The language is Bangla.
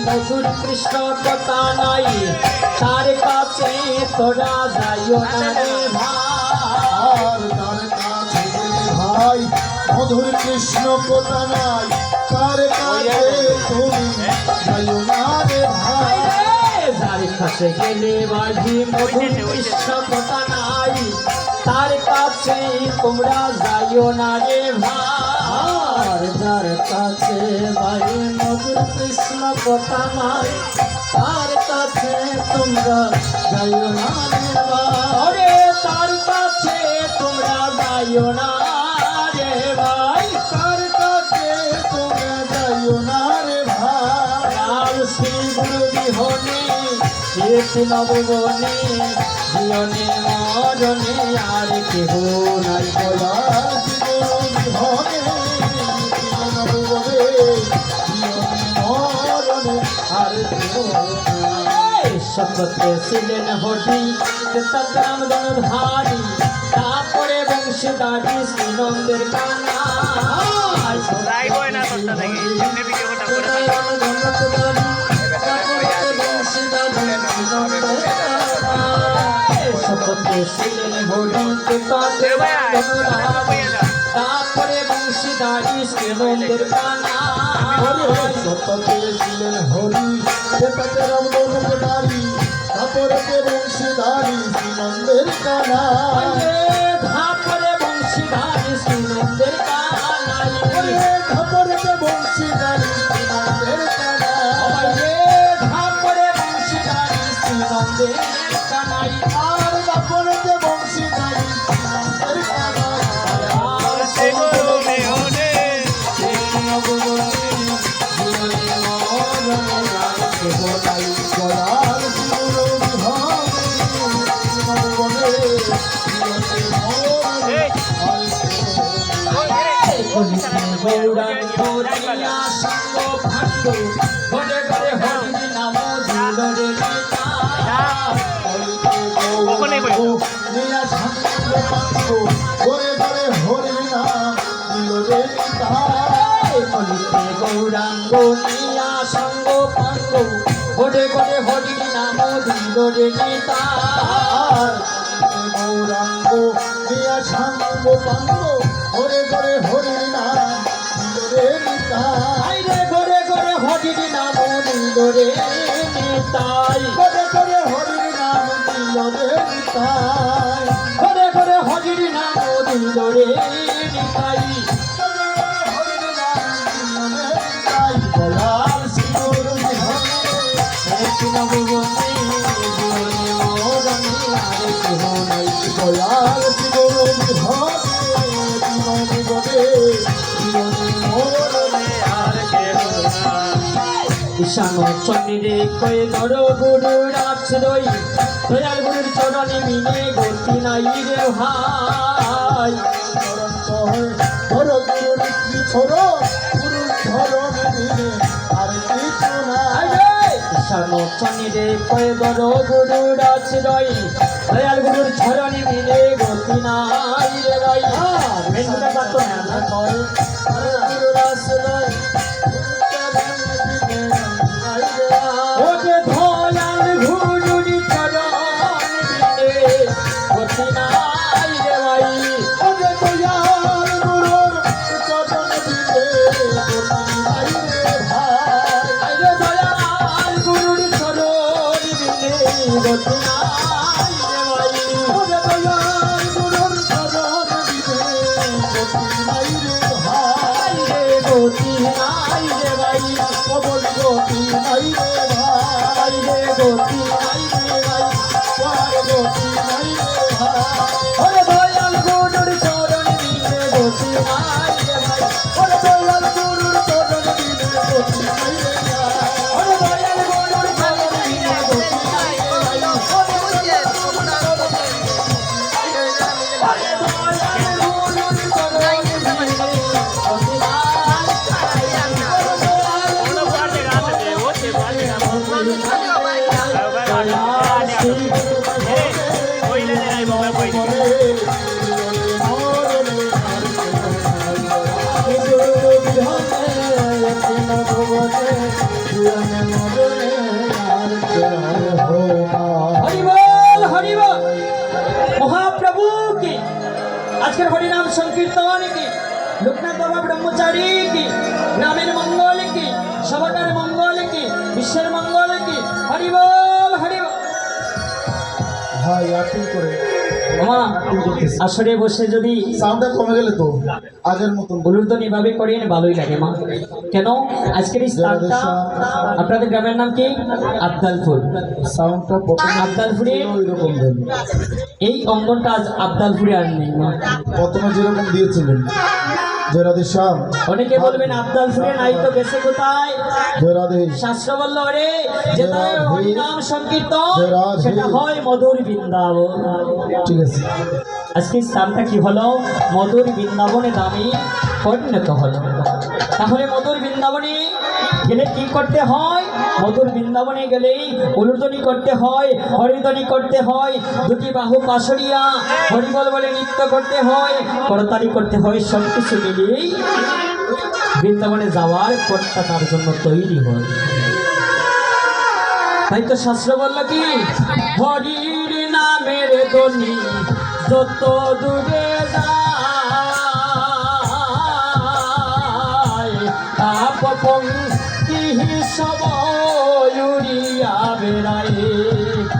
মধুর কৃষ্ণ কথা নাই তার কাছে তোরা যাইও না রে ভাই, তার কাছে ভাই মধুর কৃষ্ণ কথা নাই তার কাছে তুমি যাইও না রে ভাই। যার কাছে গেলে ভাই মধুর কৃষ্ণ কথা নাই তার কাছে তোমরা যাইও না রে ভাই, যার কাছে ভাই মধুর কৃষ্ণ কথা নাই তার কাছে তোমরা যাইও না রে ভাই, তার কাছে তোমরা যাইও না রে ভাই, তার কাছে তোমরা যাইও না রে ভাই। আর শ্রী গুরু বিহনে কীর্তি নববনে জীবনে মরণে আর কেহ নাই বলা শপথে ছিলেন হরি গ্রাম ধনুধারী তারপরে বংশীদারি শ্রীনন্দের কানা শপথে ছিলেন হরি তারপরে বংশীদারি শ্রীনন্দের কানা শপথে ছিলেন হরি রাম ধনুধারী তারপরে বংশীধারী শ্রীনন্দের কানা। ধাপরে বংশীধারী শ্রীনন্দের কানা, ধাপরে বংশীধারী শ্রীনন্দের কানা। ধাপরে বংশীধারী শ্রীনন্দের কানাই, আর ধাপরে বংশীধারী শ্রীনন্দের কানা। গৌরাঙ্গ নীলা সঙ্গ পাঙ্গ ঘরে ঘরে হরির নাম দিল রে নেতা, গৌরাঙ্গ নিয়া সাঙ্গ পাঙ্গ ঘরে ঘরে হরির নাম দিল রে নিতাই। ঘরে ঘরে হরির নাম দিল রে নেতাই, ঘরে ঘরে হরির নাম দিল রে নিতাই। ঘরে ঘরে হরির নাম দিল রে নিতাই। বলাল সিঁদুর বিহনে নববনে জীবনে মরণে আর কেহ নাই, দয়াল সিঁদুর বিহনে নববনে জীবনে মরণে আর কেহ নাই। ঈশান চন্দ্রে কয়ে ধর গুরুর আশ্রয় দয়াল গুরুর চরণে মিলে গতি নাই রে ভাই, ধরো গুরুর ছোড়ো গুরুর ধরণ দিলে আর কিছু নাই। ঈশান চন্দ্রে কয়ে ধর গুরুর আশ্রয় দয়াল গুরুর চরণে মিলে গতি নাই রে ভাই। মেঘটা পাত না করে গুরুর আশ্রয় ও যে দয়াল গুরুর চরণে মিলে গতি নাই রে ভাই। ওরে দয়াল গুরুর চরণ দিলে গতি নাই রে ভাই। আইরে দয়াল গুরুর চরণ মিলে গতি নাই রে ভাই। ওরে দয়াল গুরুর চরণ দিলে গতি নাই রে ভাই। আইরে গতি নাই রে ভাই, কবল গতি নাই রে ভাই। আইরে গতি নাই রে ভাই আর গতি নাই রে ভাই ওরে দয়াল গুরুর চরণ বিনে গতি নাই রে ভাই ওরে দয়াল গুরুর চরণ বিনে গতি নাই রে ভাই ওরে দয়াল গুরুর চরণ বিনে গতি নাই রে ভাই ওরে দয়াল গুরুর চরণ হরিবল হরিবল মহাপ্রভু কি আজকের হরিনাম সংকীর্তন কি লোকনাথ বাবা ব্রহ্মচারী কি গ্রামের মঙ্গল কি সবাকার মঙ্গল কি বিশ্বের মঙ্গল কি হরিবল হরিবল ভাই আরতি করে মা আসরে বসে যদি সাউন্ডটা কমে গেলে তো আগের মতন গুলুর্দন এভাবে করেন ভালোই লাগে মা কেন আজকের এই স্থানটা আপনাদের গ্রামের নাম কি আবদালপুর সাউন্ডটা প্রথমে আবদালপুরে ওইরকম দেন এই অঙ্গনটা আজ আবদালপুরে আর নেই মা প্রথমে যেরকম দিয়েছিলেন জয় রাধে শ্যাম অনেকে বলবেন আবদালপুরে নাই তো বেশি কোথায় জয় রাধে শাস্ত্র বলল রে যেটা হরিনাম সংকীর্তন জয় রাধে। সেটা হয় মধুর বৃন্দাবন ঠিক আছে আজকে স্থানটা কি হলো মধুর বৃন্দাবনে নামে পরিণত হলো তাহলে মধুর বৃন্দাবনে গেলে কি করতে হয় মধুর বৃন্দাবনে গেলেই উলুধ্বনি করতে হয় হরিধ্বনি করতে হয় দুটি বাহু পাশরিয়া হরিবল বলে নৃত্য করতে হয় করতালি করতে হয় সব কিছু মিলিয়েই বৃন্দাবনে যাওয়ার পথটা তার জন্য তৈরি হয় তাই তো শাস্ত্র বলল কি হরির নামের ধ্বনি যত দূরে যায় পাপ পঙ্ক্তি সব উড়িয়া বেড়ায়